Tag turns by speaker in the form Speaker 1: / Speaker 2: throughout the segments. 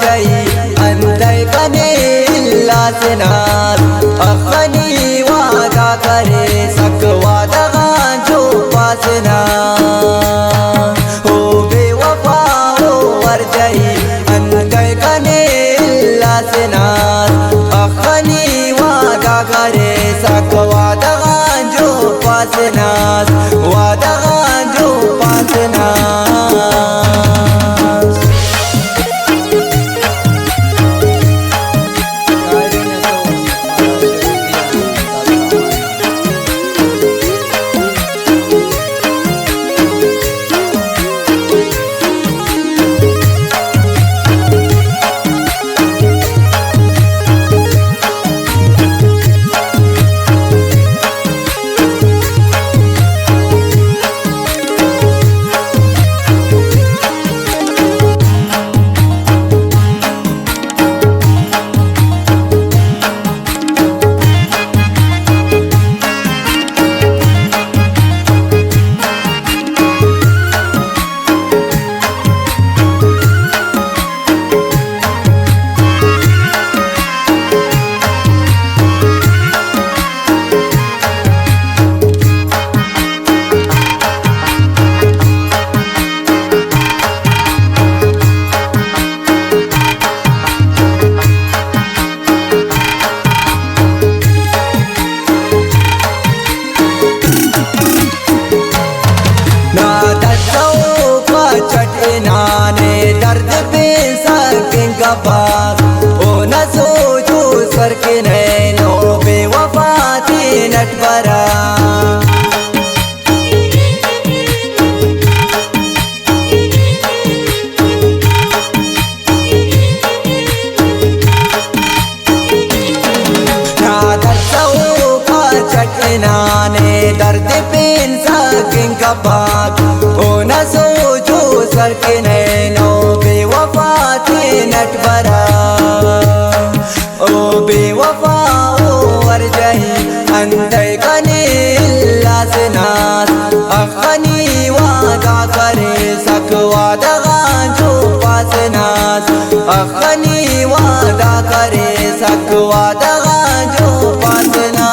Speaker 1: warjayi andai kane illa sinar akhani wada kare sakwa daga jo pasna ho be wafa ho warjayi andai kane illa sinar akhani wada kare sakwa daga jo pasna wada jo pasna ओ न सोचो सर के नैनो बेवफा थी नटवरा चटनाने दर्द PAN सकिन कबाक ओ न सोचो सर के नैनो बेवफा थी नटवरा ओ बेवफा ओ warjayi andai kane illa sinar akhani wada kare sakwa daga jo pasnas akhani wada kare sakwa daga jo pasnas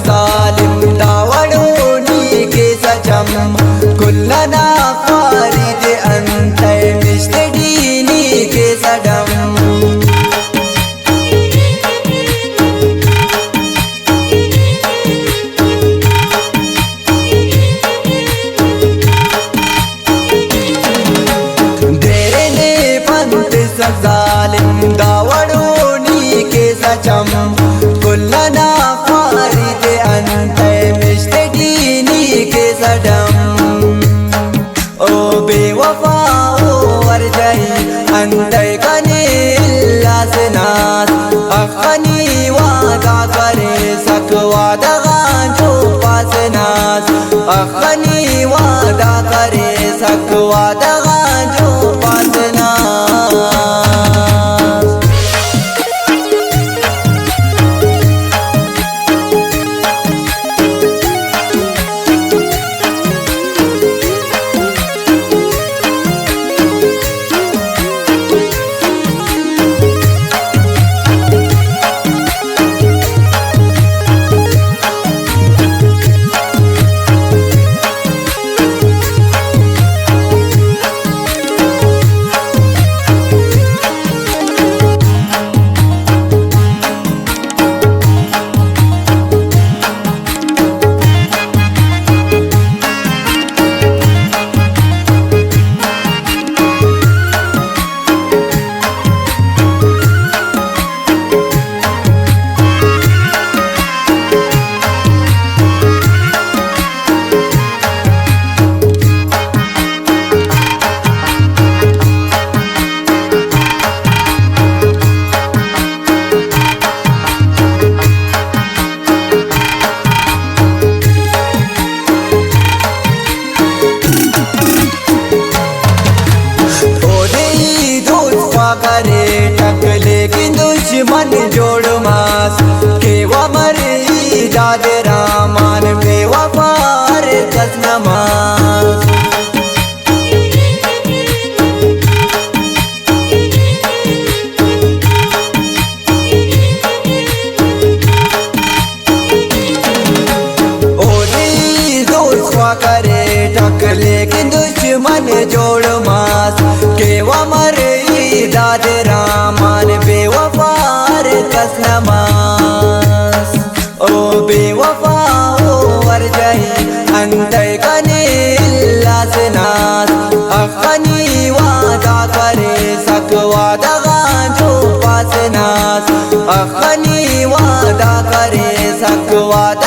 Speaker 1: zalim dawadoni ke sajam kullana farid anta mishdini ke sadam derene pant zalim dawadoni ke sajam kullana बेवफा ओ warjayi andai kane illa sinar akhani wada kare sakwa daga jo pasnas akhani wada kare sakwa daga jo pasnas वा करे ठक लेकिन दुश्मन जोड़ मास केवा मरे दाद रामान बेवफार कस नमास ओ बेवफा हो वर जाई अंतय कने लासनास अखनी वादा करे सकवादा गांजो पासनास अखनी वादा करे सकवादा